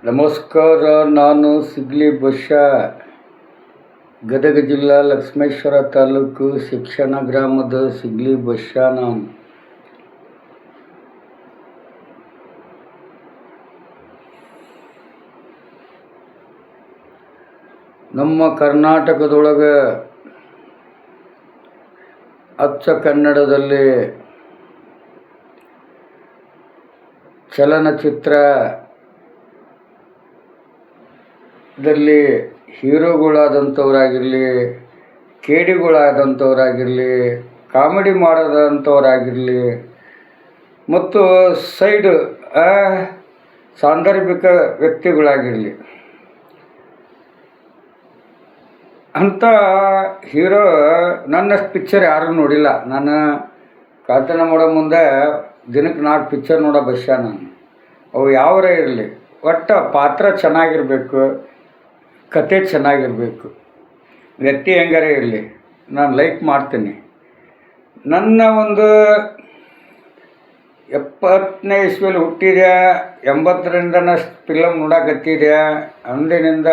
ನಮಸ್ಕಾರ. ನಾನು ಸಿಗ್ಲಿ ಬಸ್ಯ, ಗದಗ ಜಿಲ್ಲಾ ಲಕ್ಷ್ಮೇಶ್ವರ ತಾಲೂಕು ಶಿಕ್ಷಣ ಗ್ರಾಮದ ಸಿಗ್ಲಿ ಬಸ್ಯ. ನಾನು ನಮ್ಮ ಕರ್ನಾಟಕದೊಳಗೆ ಅಚ್ಚ ಕನ್ನಡದಲ್ಲಿ ಚಲನಚಿತ್ರದಲ್ಲಿ ಹೀರೋಗಳಾದಂಥವರಾಗಿರಲಿ, ಕೇಡಿಗಳಾದಂಥವರಾಗಿರಲಿ, ಕಾಮಿಡಿ ಮಾಡೋದಂಥವರಾಗಿರಲಿ ಮತ್ತು ಸೈಡ್ ಸಾಂದರ್ಭಿಕ ವ್ಯಕ್ತಿಗಳಾಗಿರಲಿ, ಅಂಥ ಹೀರೋ ನನ್ನಷ್ಟು ಪಿಕ್ಚರ್ ಯಾರೂ ನೋಡಿಲ್ಲ. ನಾನು ಕಳ್ತನ ಮಾಡೋ ಮುಂದೆ ದಿನಕ್ಕೆ 4 ಪಿಕ್ಚರ್ ನೋಡೋ ಬಸ್ಯ ನಾನು. ಅವು ಯಾವರೇ ಇರಲಿ, ಒಟ್ಟು ಪಾತ್ರ ಚೆನ್ನಾಗಿರಬೇಕು, ಕತೆ ಚೆನ್ನಾಗಿರಬೇಕು, ವ್ಯಕ್ತಿ ಹೆಂಗಾರೇ ಇರಲಿ, ನಾನು ಲೈಕ್ ಮಾಡ್ತೀನಿ. ನನ್ನ ಒಂದು 70ನೇ ಇಸ್ವಿಯಲ್ಲಿ ಹುಟ್ಟಿದೆ, 80ರಿಂದ ಫಿಲಮ್ ನೋಡಕತ್ತಿದೆ. ಅಂದಿನಿಂದ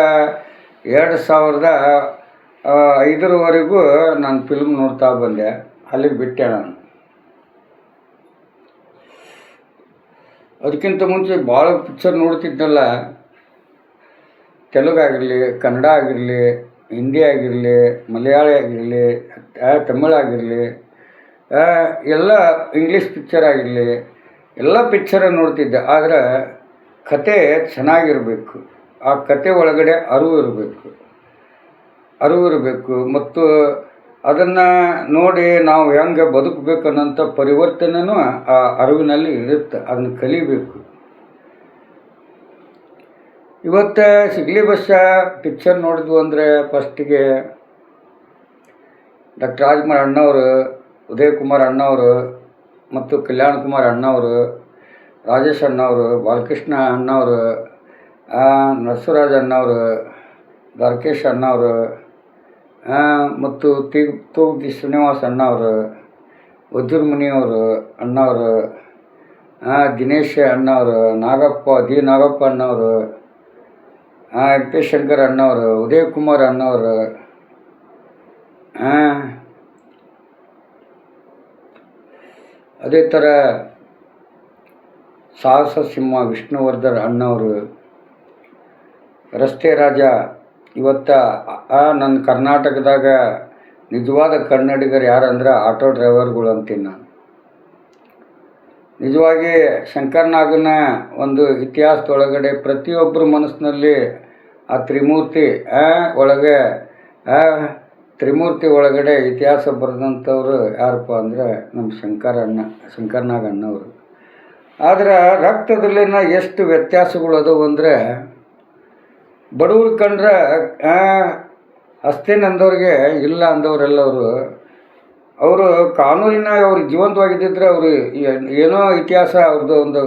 2005ರವರೆಗೂ ನಾನು ಫಿಲ್ಮ್ ನೋಡ್ತಾ ಬಂದೆ. ಅಲ್ಲಿಗೆ ಬಿಟ್ಟೆ ನಾನು. ಅದಕ್ಕಿಂತ ಮುಂಚೆ ಭಾಳ ಪಿಕ್ಚರ್ ನೋಡ್ತಿದ್ದಲ್ಲ. ತೆಲುಗು ಆಗಿರಲಿ, ಕನ್ನಡ ಆಗಿರಲಿ, ಹಿಂದಿ ಆಗಿರಲಿ, ಮಲಯಾಳಿ ಆಗಿರಲಿ, ತಮಿಳು ಆಗಿರಲಿ, ಎಲ್ಲ ಇಂಗ್ಲೀಷ್ ಪಿಕ್ಚರ್ ಆಗಿರಲಿ, ಎಲ್ಲ ಪಿಕ್ಚರ ನೋಡ್ತಿದ್ದೆ. ಆದರೆ ಕತೆ ಚೆನ್ನಾಗಿರಬೇಕು, ಆ ಕತೆ ಒಳಗಡೆ ಅರಿವು ಇರಬೇಕು ಮತ್ತು ಅದನ್ನು ನೋಡಿ ನಾವು ಹೆಂಗೆ ಬದುಕಬೇಕನ್ನೋಂಥ ಪರಿವರ್ತನೆಯೂ ಆ ಅರಿವಿನಲ್ಲಿ ಇರುತ್ತೆ. ಅದನ್ನು ಕಲಿಬೇಕು. ಇವತ್ತು ಸಿಗ್ಲಿ ಬಸ್ಯ ಪಿಕ್ಚರ್ ನೋಡಿದ್ವು ಅಂದರೆ ಫಸ್ಟಿಗೆ ಡಾಕ್ಟರ್ ರಾಜ್ಕುಮಾರ್ ಅಣ್ಣವರು, ಉದಯ್ ಕುಮಾರ್ ಅಣ್ಣವರು ಮತ್ತು ಕಲ್ಯಾಣ್ ಕುಮಾರ್ ಅಣ್ಣವರು, ರಾಜೇಶ್ ಅಣ್ಣವರು, ಬಾಲಕೃಷ್ಣ ಅಣ್ಣವರು, ನರಸರಾಜ್ ಅಣ್ಣವರು, ದ್ವಾರಕೇಶ್ ಅಣ್ಣವರು ಮತ್ತು ತೂಗಿ ಶ್ರೀನಿವಾಸ್ ಅಣ್ಣವರು, ವಜ್ರಮುನಿಯವರು ಅಣ್ಣವರು, ದಿನೇಶ್ ಅಣ್ಣವರು, ನಾಗಪ್ಪ ಅಣ್ಣವರು, MP ಶಂಕರ್ ಅಣ್ಣವರು, ಉದಯ್ ಕುಮಾರ್ ಅಣ್ಣವರು, ಅದೇ ಥರ ಸಾಹಸ ಸಿಂಹ ವಿಷ್ಣುವರ್ಧನ್ ಅಣ್ಣವರು, ರಸ್ತೆ ರಾಜ. ಇವತ್ತು ನನ್ನ ಕರ್ನಾಟಕದಾಗ ನಿಜವಾದ ಕನ್ನಡಿಗರು ಯಾರಂದ್ರೆ ಆಟೋ ಡ್ರೈವರ್ಗಳು ಅಂತೀನಿ ನಾನು. ನಿಜವಾಗಿ ಶಂಕರ್ನಾಗನ ಒಂದು ಇತಿಹಾಸದೊಳಗಡೆ ಪ್ರತಿಯೊಬ್ಬರ ಮನಸ್ಸಿನಲ್ಲಿ ಆ ತ್ರಿಮೂರ್ತಿ ಒಳಗಡೆ ಇತಿಹಾಸ ಬರೆದಂಥವ್ರು ಯಾರಪ್ಪ ಅಂದರೆ ನಮ್ಮ ಶಂಕರ್ನಾಗ ಅಣ್ಣವರು. ಆದರೆ ರಕ್ತದಲ್ಲಿನ ಎಷ್ಟು ವ್ಯತ್ಯಾಸಗಳು ಅದಾವು ಅಂದರೆ, ಬಡವ್ರು ಕಂಡ್ರೆ ಹಸ್ತೀನಿ ಅಂದವ್ರಿಗೆ ಇಲ್ಲ ಅಂದವರೆಲ್ಲವರು. ಅವರು ಕಾನೂನಿನ ಅವ್ರು ಜೀವಂತವಾಗಿದ್ದಿದ್ರೆ ಅವರು ಏನೋ ಅವ್ರದ್ದು ಒಂದು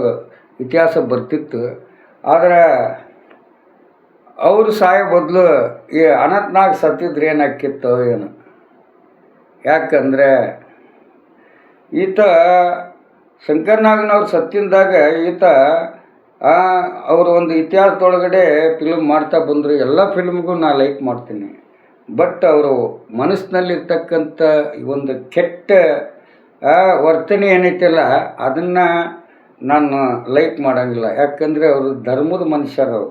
ಇತಿಹಾಸ ಬರ್ತಿತ್ತು. ಆದರೆ ಅವರು ಸಾಯೋ ಬದಲು ಈ ಅನಂತ್ನಾಗ್ ಸತ್ತಿದ್ರೆ ಏನಾಕಿತ್ತು ಏನು. ಯಾಕಂದರೆ ಈತ ಶಂಕರ್ನಾಗನವ್ರು ಸತ್ತಿಂದಾಗ ಈತ ಅವರು ಒಂದು ಇತಿಹಾಸದೊಳಗಡೆ ಫಿಲ್ಮ್ ಮಾಡ್ತಾ ಬಂದರು. ಎಲ್ಲ ಫಿಲ್ಮ್ಗೂ ನಾನು ಲೈಕ್ ಮಾಡ್ತೀನಿ. ಬಟ್ ಅವರು ಮನಸ್ಸಿನಲ್ಲಿರ್ತಕ್ಕಂಥ ಒಂದು ಕೆಟ್ಟ ವರ್ತನೆ ಏನೈತಲ್ಲ, ಅದನ್ನು ನಾನು ಲೈಕ್ ಮಾಡೋಂಗಿಲ್ಲ. ಯಾಕಂದರೆ ಅವರು ಧರ್ಮದ ಮನುಷ್ಯರು.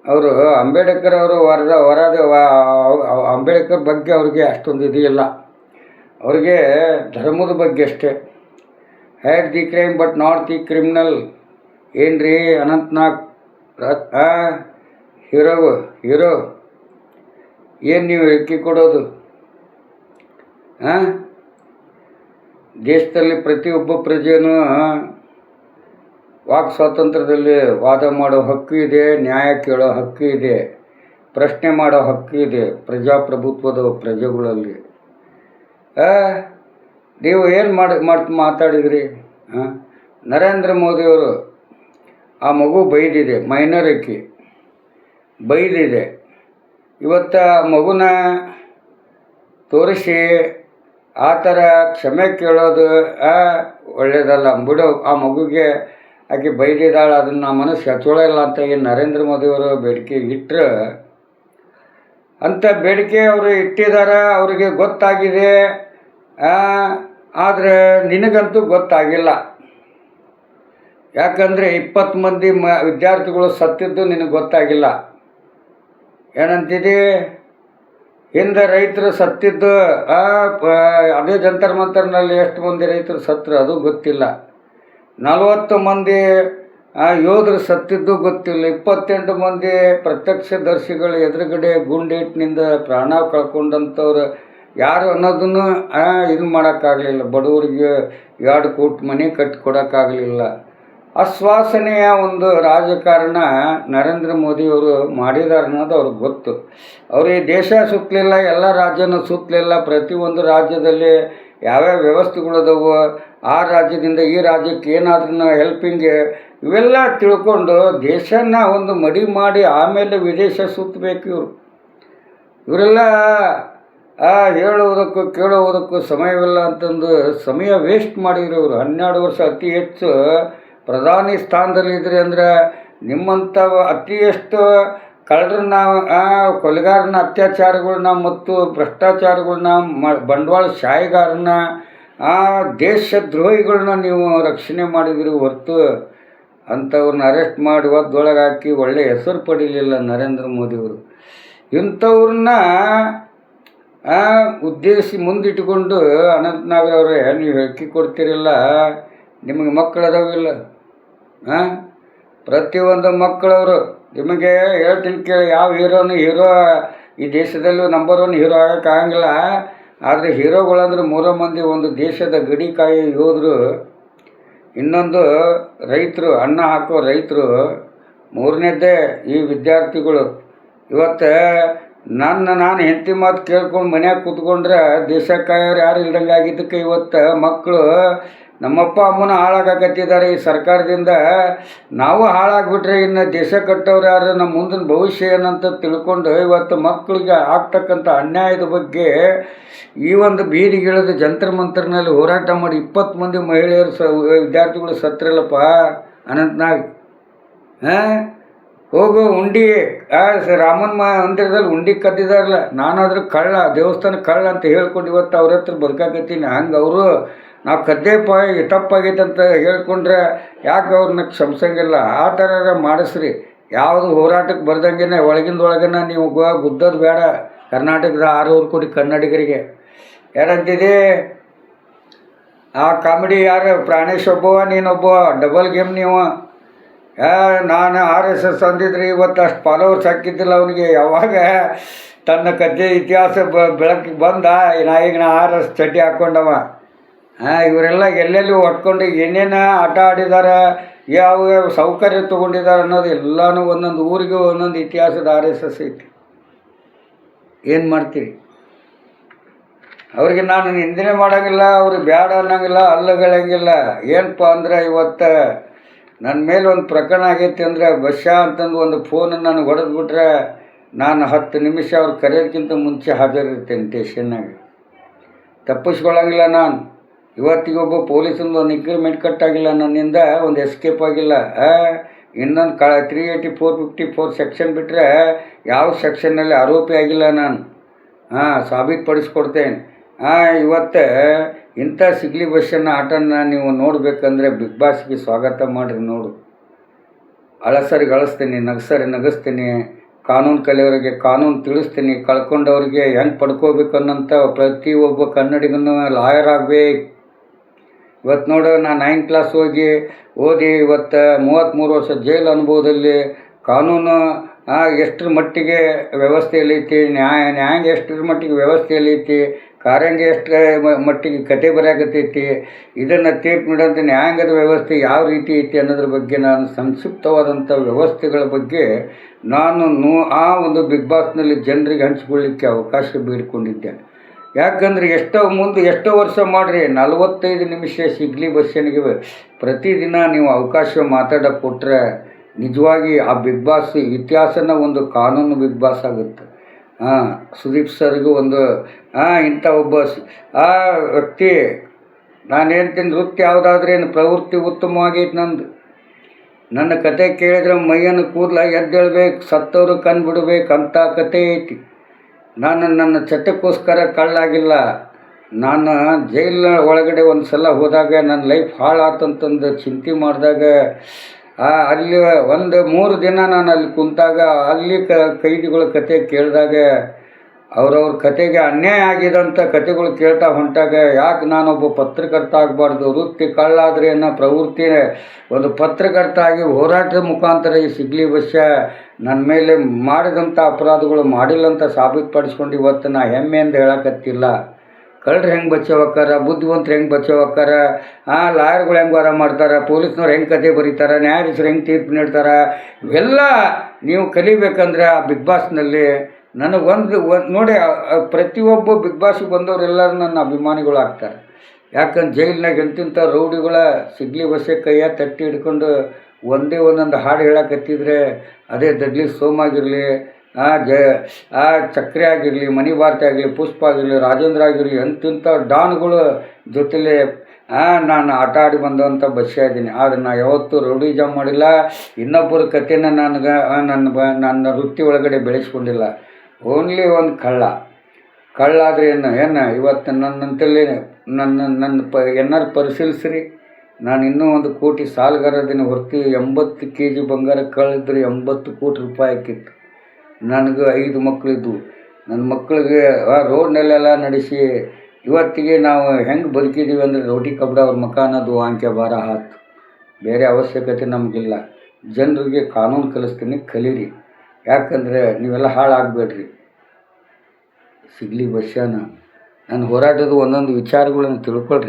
ಅವರು ಅಂಬೇಡ್ಕರ್ ಅವರು ಅಂಬೇಡ್ಕರ್ ಬಗ್ಗೆ ಅವ್ರಿಗೆ ಅಷ್ಟೊಂದು ಇದೆಯಲ್ಲ. ಅವ್ರಿಗೆ ಧರ್ಮದ ಬಗ್ಗೆ ಅಷ್ಟೇ. Had the crime but not the criminal. ಏನ್ರಿ ಅನಂತ್ನಾಗ್ ಹೀರೋ ಏನು ನೀವು ಹೇಳಿಕೆ ಕೊಡೋದು? ದೇಶದಲ್ಲಿ ಪ್ರತಿಯೊಬ್ಬ ಪ್ರಜೆಯೂ ವಾಕ್ ಸ್ವಾತಂತ್ರ್ಯದಲ್ಲಿ ವಾದ ಮಾಡೋ ಹಕ್ಕು ಇದೆ, ನ್ಯಾಯ ಕೇಳೋ ಹಕ್ಕು ಇದೆ, ಪ್ರಶ್ನೆ ಮಾಡೋ ಹಕ್ಕು ಇದೆ ಪ್ರಜಾಪ್ರಭುತ್ವದ ಪ್ರಜೆಗಳಲ್ಲಿ. ನೀವು ಏನು ಮಾತಾಡಿದ್ರಿ? ನರೇಂದ್ರ ಮೋದಿಯವರು ಆ ಮಗು ಬೈದಿದೆ, ಮೈನರ್ ಅಕ್ಕಿ ಬೈದಿದೆ. ಇವತ್ತು ಆ ಮಗುನ ತೋರಿಸಿ ಆ ಥರ ಕ್ಷಮೆ ಕೇಳೋದು ಒಳ್ಳೆಯದಲ್ಲ ಬಿಡು. ಆ ಮಗುಗೆ ಆಕೆ ಬೈದಿದ್ದಾಳೆ, ಅದನ್ನು ನಾ ಮನಸ್ಸು ಹಚ್ಚೋಳಿಲ್ಲ ಅಂತ ಏನು ನರೇಂದ್ರ ಮೋದಿಯವರು ಬೇಡಿಕೆ ಇಟ್ಟರೆ ಅಂಥ ಬೇಡಿಕೆ ಅವರು ಇಟ್ಟಿದ್ದಾರೆ. ಅವರಿಗೆ ಗೊತ್ತಾಗಿದೆ, ಆದರೆ ನಿನಗಂತೂ ಗೊತ್ತಾಗಿಲ್ಲ. ಯಾಕಂದರೆ 20 ಮಂದಿ ವಿದ್ಯಾರ್ಥಿಗಳು ಸತ್ತಿದ್ದು ನಿನಗೆ ಗೊತ್ತಾಗಿಲ್ಲ. ಏನಂತಿದೆ, ಹಿಂದೆ ರೈತರು ಸತ್ತಿದ್ದು ಅದೇ ಜಂತರ್ ಮಂತರ್ನಲ್ಲಿ ಎಷ್ಟು ಮಂದಿ ರೈತರು ಸತ್ತರು ಅದು ಗೊತ್ತಿಲ್ಲ. 40 ಮಂದಿ ಯೋಧರು ಸತ್ತಿದ್ದು ಗೊತ್ತಿಲ್ಲ. 28 ಮಂದಿ ಪ್ರತ್ಯಕ್ಷದರ್ಶಿಗಳು ಎದುರುಗಡೆ ಗುಂಡೇಟಿನಿಂದ ಪ್ರಾಣ ಕಳ್ಕೊಂಡಂಥವ್ರು ಯಾರು ಅನ್ನೋದನ್ನು ಇದು ಮಾಡೋಕ್ಕಾಗಲಿಲ್ಲ. ಬಡವರಿಗೆ 2 ಕೋಟಿ ಮನೆ ಕಟ್ಟಿ ಕೊಡೋಕ್ಕಾಗಲಿಲ್ಲ. ಆಶ್ವಾಸನೆಯ ಒಂದು ರಾಜಕಾರಣ ನರೇಂದ್ರ ಮೋದಿಯವರು ಮಾಡಿದ್ದಾರೆ ಅನ್ನೋದು ಅವ್ರಿಗೆ ಗೊತ್ತು. ಅವರು ಈ ದೇಶ ಸುತ್ತಲಿಲ್ಲ, ಎಲ್ಲ ರಾಜ್ಯನೂ ಸುತ್ತಲಿಲ್ಲ. ಪ್ರತಿಯೊಂದು ರಾಜ್ಯದಲ್ಲಿ ಯಾವ್ಯಾವ ವ್ಯವಸ್ಥೆಗಳದವು, ಆ ರಾಜ್ಯದಿಂದ ಈ ರಾಜ್ಯಕ್ಕೆ ಏನಾದ್ರೂ ಹೆಲ್ಪಿಂಗ್ ಇವೆಲ್ಲ ತಿಳ್ಕೊಂಡು ದೇಶನ ಒಂದು ಮಡಿ ಮಾಡಿ ಆಮೇಲೆ ವಿದೇಶ ಸುತ್ತಬೇಕು. ಇವರೆಲ್ಲ ಹೇಳುವುದಕ್ಕೂ ಕೇಳುವುದಕ್ಕೂ ಸಮಯವಿಲ್ಲ ಅಂತಂದು ಸಮಯ ವೇಸ್ಟ್ ಮಾಡಿದ್ರು ಇವರು. 12 ವರ್ಷ ಅತಿ ಹೆಚ್ಚು ಪ್ರಧಾನಿ ಸ್ಥಾನದಲ್ಲಿದ್ದರೆ ಅಂದರೆ ನಿಮ್ಮಂಥ ಅತಿ ಎಷ್ಟು ಕಳ್ಳರನ್ನ, ಕೊಲೆಗಾರನ, ಅತ್ಯಾಚಾರಗಳನ್ನ ಮತ್ತು ಭ್ರಷ್ಟಾಚಾರಗಳನ್ನ, ಬಂಡವಾಳ ಶಾಹಿಗಾರನ್ನ, ದೇಶದ್ರೋಹಿಗಳನ್ನ ನೀವು ರಕ್ಷಣೆ ಮಾಡಿದಿರಿ ಹೊರತು ಅಂಥವ್ರನ್ನ ಅರೆಸ್ಟ್ ಮಾಡಿ ಒದ್ದೊಳಗೆ ಹಾಕಿ ಒಳ್ಳೆಯ ಹೆಸರು ಪಡೀಲಿಲ್ಲ ನರೇಂದ್ರ ಮೋದಿಯವರು. ಇಂಥವ್ರನ್ನ ಉದ್ದೇಶಿ ಮುಂದಿಟ್ಟುಕೊಂಡು ಅನಂತನಾಗ್ ಅವರೇ ನೀವು ಹೇಳಿಕೆ ಕೊಡ್ತೀರಿಲ್ಲ, ನಿಮಗೆ ಮಕ್ಕಳು ಅದಾವಿಲ್ಲ? ಪ್ರತಿಯೊಂದು ಮಕ್ಕಳವರು ನಿಮಗೆ ಹೇಳ್ತೀನಿ ಕೇಳಿ. ಯಾವ ಹೀರೋ ಈ ದೇಶದಲ್ಲೂ ನಂಬರ್ 1 ಹೀರೋ ಆಗೋಕ್ಕಾಗಂಗಿಲ್ಲ. ಆದರೆ ಹೀರೋಗಳಂದ್ರೆ 3 ಮಂದಿ, ಒಂದು ದೇಶದ ಗಡಿ ಕಾಯಿ ಯೋಧರು, ಇನ್ನೊಂದು ರೈತರು, ಅನ್ನ ಹಾಕೋ ರೈತರು, 3ನೇದ್ದೇ ಈ ವಿದ್ಯಾರ್ಥಿಗಳು. ಇವತ್ತು ನಾನು ಹೆಂಡತಿ ಮಾತು ಕೇಳ್ಕೊಂಡು ಮನ್ಯಾಗ ಕೂತ್ಕೊಂಡ್ರೆ ದೇಶ ಕಾಯೋರು ಯಾರು ಇಲ್ದಂಗೆ ಆಗಿದ್ದಕ್ಕೆ ಇವತ್ತು ಮಕ್ಕಳು ನಮ್ಮಪ್ಪ ಅಮ್ಮನ ಹಾಳಾಗಕತ್ತಿದ್ದಾರೆ ಈ ಸರ್ಕಾರದಿಂದ. ನಾವು ಹಾಳಾಗ್ಬಿಟ್ರೆ ಇನ್ನು ದೇಶ ಕಟ್ಟೋರು ಯಾರು, ನಮ್ಮ ಮುಂದಿನ ಭವಿಷ್ಯ ಏನಂತ ತಿಳ್ಕೊಂಡು ಇವತ್ತು ಮಕ್ಕಳಿಗೆ ಆಗ್ತಕ್ಕಂಥ ಅನ್ಯಾಯದ ಬಗ್ಗೆ ಈ ಒಂದು ಬೀದಿಗಿಳಿದು ಜಂತರ್ ಮಂತರ್ನಲ್ಲಿ ಹೋರಾಟ ಮಾಡಿ 20 ಮಂದಿ ಮಹಿಳೆಯರು ವಿದ್ಯಾರ್ಥಿಗಳು ಸತ್ರಲ್ಲಪ್ಪ ಅನಂತನಾಗ್. ಹೋಗು ಉಂಡಿ ರಾಮನ್ ಮಂದಿರದಲ್ಲಿ ಉಂಡಿ ಕದ್ದಿದಾರಲ್ಲ, ನಾನಾದ್ರೂ ಕಳ್ಳ, ದೇವಸ್ಥಾನ ಕಳ್ಳ ಅಂತ ಹೇಳ್ಕೊಂಡು ಇವತ್ತು ಅವ್ರ ಹತ್ರ ಬದುಕಾಕತ್ತೀನಿ. ಹಂಗೆ ಅವರು ನಾವು ಕದ್ದೇಪ ತಪ್ಪಾಗೈತೆ ಅಂತ ಹೇಳ್ಕೊಂಡ್ರೆ ಯಾಕೆ ಅವ್ರನ್ನ ಕ್ಷಮಿಸಂಗಿಲ್ಲ? ಆ ಥರ ಮಾಡಿಸ್ರಿ. ಯಾವುದು ಹೋರಾಟಕ್ಕೆ ಬರ್ದಂಗೆ ಒಳಗಿಂದೊಳಗನ ನೀವು ಗುದ್ದೋದು ಬೇಡ. ಕರ್ನಾಟಕದ 600 ಕೋಟಿ ಕನ್ನಡಿಗರಿಗೆ ಯಾರಂತಿದೆ ಆ ಕಾಮಿಡಿ ಯಾರು? ಪ್ರಾಣೇಶ್ ಒಬ್ಬವ, ನೀನೊಬ್ಬ, ಡಬಲ್ ಗೇಮ್ ನೀವು. ನಾನು RSS ಅಂದಿದ್ರೆ ಇವತ್ತು ಅಷ್ಟು ಫಾಲೋವರ್ಸ್ ಹಾಕಿದ್ದಿಲ್ಲ ಅವನಿಗೆ. ಯಾವಾಗ ತನ್ನ ಕಥೆ ಇತಿಹಾಸ ಬೆಳಕಿಗೆ ಬಂದ ಈಗ RS ಚಡ್ಡಿ ಹಾಕ್ಕೊಂಡವ. ಇವರೆಲ್ಲ ಎಲ್ಲೆಲ್ಲಿ ಒಟ್ಕೊಂಡು ಏನೇನು ಆಟ ಆಡಿದ್ದಾರೆ, ಯಾವ ಸೌಕರ್ಯ ತೊಗೊಂಡಿದ್ದಾರೆ ಅನ್ನೋದು ಎಲ್ಲನೂ ಒಂದೊಂದು ಊರಿಗೆ ಒಂದೊಂದು ಇತಿಹಾಸದ RSS ಐತಿ. ಏನು ಮಾಡ್ತೀರಿ? ಅವ್ರಿಗೆ ನಾನು ನಿಂದನೆ ಮಾಡೋಂಗಿಲ್ಲ, ಅವ್ರಿಗೆ ಬ್ಯಾಡ ಅನ್ನೋಂಗಿಲ್ಲ, ಅಲ್ಲಗಳಂಗಿಲ್ಲ. ಏನಪ್ಪ ಅಂದ್ರೆ ಇವತ್ತು ನನ್ನ ಮೇಲೆ ಒಂದು ಪ್ರಕರಣ ಆಗೈತಿ ಅಂದರೆ ಬಶ್ಯಾ ಅಂತಂದು ಒಂದು ಫೋನನ್ನು ನನಗೆ ಹೊಡೆದ್ಬಿಟ್ರೆ ನಾನು 10 ನಿಮಿಷ ಅವ್ರು ಕರೆಯೋದಕ್ಕಿಂತ ಮುಂಚೆ ಹಾಜರಿರ್ತೇನೆ ಸ್ಟೇಷನ್ನಾಗ. ತಪ್ಪಿಸ್ಕೊಳ್ಳೋಂಗಿಲ್ಲ ನಾನು. ಇವತ್ತಿಗೊಬ್ಬ ಪೊಲೀಸಂದು ಒಂದು ಇಂಕ್ರಿಮೆಂಟ್ ಕಟ್ಟಾಗಿಲ್ಲ, ನನ್ನಿಂದ ಒಂದು ಎಸ್ಕೇಪ್ ಆಗಿಲ್ಲ. ಇನ್ನೊಂದು 384, 54 ಸೆಕ್ಷನ್ ಬಿಟ್ಟರೆ ಯಾವ ಸೆಕ್ಷನ್ನಲ್ಲಿ ಆರೋಪಿ ಆಗಿಲ್ಲ ನಾನು. ಸಾಬೀತುಪಡಿಸ್ಕೊಡ್ತೇನೆ. ಇವತ್ತು ಇಂಥ ಸಿಗ್ಲಿ ಬಸ್ಸನ್ನು ಆಟನ ನೀವು ನೋಡಬೇಕಂದ್ರೆ ಬಿಗ್ ಬಾಸ್ಗೆ ಸ್ವಾಗತ ಮಾಡಿರಿ. ನೋಡು, ಅಳಸರಿ ಗಳಿಸ್ತೀನಿ, ನಗಸರಿ ನಗಿಸ್ತೀನಿ, ಕಾನೂನು ಕಲಿಯೋರಿಗೆ ಕಾನೂನು ತಿಳಿಸ್ತೀನಿ, ಕಳ್ಕೊಂಡವ್ರಿಗೆ ಹೆಂಗೆ ಪಡ್ಕೋಬೇಕು ಅನ್ನೋಂಥ ಪ್ರತಿಯೊಬ್ಬ ಕನ್ನಡಿಗನೂ ಲಾಯರ್ ಆಗಬೇಕು. ಇವತ್ತು ನೋಡು, ನಾನು 9th ಕ್ಲಾಸ್ ಓದಿ ಇವತ್ತು 33 ವರ್ಷ ಜೈಲು ಅನುಭವದಲ್ಲಿ ಕಾನೂನು ಎಷ್ಟರ ಮಟ್ಟಿಗೆ ವ್ಯವಸ್ಥೆಯಲ್ಲಿ ಐತಿ, ನ್ಯಾಯಾಂಗ ಎಷ್ಟರ ಮಟ್ಟಿಗೆ ವ್ಯವಸ್ಥೆಯಲ್ಲಿ ಐತಿ, ಕಾರ್ಯಾಂಗ ಎಷ್ಟು ಮಟ್ಟಿಗೆ ಕತೆ ಬರೆಯಾಕತ್ತೈತಿ, ಇದನ್ನು ತೀರ್ಪು ನೀಡೋಂಥ ನ್ಯಾಯಾಂಗದ ವ್ಯವಸ್ಥೆ ಯಾವ ರೀತಿ ಐತಿ ಅನ್ನೋದ್ರ ಬಗ್ಗೆ ನಾನು ಸಂಕ್ಷಿಪ್ತವಾದಂಥ ವ್ಯವಸ್ಥೆಗಳ ಬಗ್ಗೆ ನಾನು ಆ ಒಂದು ಬಿಗ್ ಬಾಸ್ನಲ್ಲಿ ಜನರಿಗೆ ಹಂಚಿಕೊಳ್ಳಿಕ್ಕೆ ಅವಕಾಶ ಬೇಡಿಕೊಂಡಿದ್ದೆ. ಯಾಕಂದರೆ ಎಷ್ಟೋ ವರ್ಷ ಮಾಡಿರಿ, 45 ನಿಮಿಷ ಸಿಗ್ಲಿ ಬಸ್ಸನಿಗೆ ಪ್ರತಿದಿನ ನೀವು ಅವಕಾಶ ಮಾತಾಡೋಕೆ ಕೊಟ್ಟರೆ ನಿಜವಾಗಿ ಆ ಬಿಗ್ ಬಾಸ್ ಇತಿಹಾಸನ ಒಂದು ಕಾನೂನು ಬಿಗ್ ಬಾಸ್ ಆಗುತ್ತೆ. ಸುದೀಪ್ ಸರ್ಗೂ ಒಂದು ಇಂಥ ಒಬ್ಬ ವ್ಯಕ್ತಿ, ನಾನು ಹೇಳ್ತೀನಿ, ನೃತ್ಯ ಯಾವುದಾದ್ರೇನು ಪ್ರವೃತ್ತಿ ಉತ್ತಮವಾಗೈತೆ ನಂದು. ನನ್ನ ಕತೆ ಕೇಳಿದ್ರೆ ಮೈಯನ್ನು ಕೂದಲ ಎದ್ದೇಳ್ಬೇಕು, ಸತ್ತವರು ಕಣ್ ಬಿಡ್ಬೇಕಂತ ಕತೆ ಐತಿ. ನಾನು ನನ್ನ ಚಟಕ್ಕೋಸ್ಕರ ಕಳ್ಳಾಗಿಲ್ಲ. ನಾನು ಜೈಲಿನ ಒಳಗಡೆ ಒಂದು ಸಲ ಹೋದಾಗ ನನ್ನ ಲೈಫ್ ಹಾಳಾತಂತಂದು ಚಿಂತೆ ಮಾಡಿದಾಗ ಅಲ್ಲಿ ಒಂದು 3 ದಿನ ನಾನು ಅಲ್ಲಿ ಕುಂತಾಗ ಅಲ್ಲಿ ಕೈದಿಗಳ ಕತೆ ಕೇಳಿದಾಗ ಅವ್ರವ್ರ ಕತೆಗೆ ಅನ್ಯಾಯ ಆಗಿದಂಥ ಕತೆಗಳು ಕೇಳ್ತಾ ಹೊಂಟಾಗ ಯಾಕೆ ನಾನೊಬ್ಬ ಪತ್ರಕರ್ತ ಆಗಬಾರ್ದು, ವೃತ್ತಿ ಕಳ್ಳಾದ್ರೆ ಅನ್ನೋ ಪ್ರವೃತ್ತಿ ಒಂದು ಪತ್ರಕರ್ತ ಆಗಿ ಹೋರಾಟದ ಮುಖಾಂತರ ಈ ಸಿಗ್ಲಿ ಬಸ್ಯ ನನ್ನ ಮೇಲೆ ಮಾಡಿದಂಥ ಅಪರಾಧಗಳು ಮಾಡಿಲ್ಲ ಅಂತ ಸಾಬೀತುಪಡಿಸ್ಕೊಂಡು ಇವತ್ತು ನಾ ಹೆಮ್ಮೆಯಿಂದ ಹೇಳಕತ್ತಿಲ್ಲ. ಕಳ್ಳರು ಹೆಂಗೆ ಬಚಾವಕ್ಕಾರ, ಬುದ್ಧಿವಂತರು ಹೆಂಗೆ ಬಚಾವಕ್ಕಾರ, ಲಾಯರ್ಗಳು ಹೆಂಗೆ ವಾದ ಮಾಡ್ತಾರೆ, ಪೊಲೀಸ್ನವ್ರು ಹೆಂಗೆ ಕತೆ ಬರೀತಾರೆ, ನ್ಯಾಯಾಧೀಶರು ಹೆಂಗೆ ತೀರ್ಪು ನೀಡ್ತಾರೆ, ಇವೆಲ್ಲ ನೀವು ಕಲಿಬೇಕಂದ್ರೆ ಆ ಬಿಗ್ ಬಾಸ್ನಲ್ಲಿ ನನಗೊಂದು ನೋಡಿ, ಪ್ರತಿಯೊಬ್ಬ ಬಿಗ್ ಬಾಸ್ಗೆ ಬಂದವರೆಲ್ಲರೂ ನನ್ನ ಅಭಿಮಾನಿಗಳು ಆಗ್ತಾರೆ. ಯಾಕಂದ್ರೆ ಜೈಲಿನಾಗ ಎಂತಿಂಥ ರೌಡಿಗಳ ಸಿಗ್ಲಿ ಬಸ್ಸೆ ಕೈಯ ತಟ್ಟಿ ಹಿಡ್ಕೊಂಡು ಒಂದೊಂದು ಹಾಡು ಹೇಳಕತ್ತಿದ್ರೆ, ಅದೇ ದಡ್ಲಿ ಸೋಮಾಗಿರಲಿ, ಚಕ್ರಿ ಆಗಿರಲಿ, ಮಣಿ ಭಾರತಿ ಆಗಲಿ, ಪುಷ್ಪ ಆಗಿರಲಿ, ರಾಜೇಂದ್ರ ಆಗಿರಲಿ, ಎಂತಿಂಥ ಡಾನ್ಗಳು ಜೊತೆಲೆ ನಾನು ಆಟ ಆಡಿ ಬಂದಂಥ ಬಸ್ಸೇ ಇದ್ದೀನಿ. ಆದರೆ ನಾನು ಯಾವತ್ತೂ ರೌಡಿಜಮ್ ಮಾಡಿಲ್ಲ, ಇನ್ನೊಬ್ಬರ ಕಥೆನ ನನ್ನ ವೃತ್ತಿ ಒಳಗಡೆ ಬೆಳೆಸ್ಕೊಂಡಿಲ್ಲ. ಓನ್ಲಿ ಒಂದು ಕಳ್ಳಾದ್ರೆ ಏನು ಇವತ್ತು ನನ್ನಂತಲ್ಲಿ ಏನಾರು ಪರಿಶೀಲಿಸ್ರಿ, ನಾನು ಇನ್ನೂ 1 ಕೋಟಿ ಸಾಲಗಾರದಿನ ಹೊರತು 80 kg ಬಂಗಾರ ಕಳೆದ್ರೆ 80 ಕೋಟಿ ರೂಪಾಯಿ ಆಕಿತ್ತು. ನನಗೆ 5 ಮಕ್ಕಳಿದ್ವು. ನನ್ನ ಮಕ್ಕಳಿಗೆ ರೋಡ್ನಲ್ಲೆಲ್ಲ ನಡೆಸಿ ಇವತ್ತಿಗೆ ನಾವು ಹೆಂಗೆ ಬದುಕಿದ್ದೀವಿ ಅಂದರೆ ರೋಟಿ ಕಬಡ ಅವ್ರ ಮಕಾನದು ಆಂಕೆ ಬಾರ ಹಾತು. ಬೇರೆ ಅವಶ್ಯಕತೆ ನಮಗಿಲ್ಲ. ಜನರಿಗೆ ಕಾನೂನು ಕಲಿಸ್ತೀನಿ, ಕಲೀರಿ. ಯಾಕಂದರೆ ನೀವೆಲ್ಲ ಹಾಳಾಗಬೇಡ್ರಿ. ಸಿಗ್ಲಿ ಬಸ್ಯಾನ ನನ್ನ ಹೋರಾಟದ ಒಂದೊಂದು ವಿಚಾರಗಳನ್ನು ತಿಳ್ಕೊಳ್ರಿ.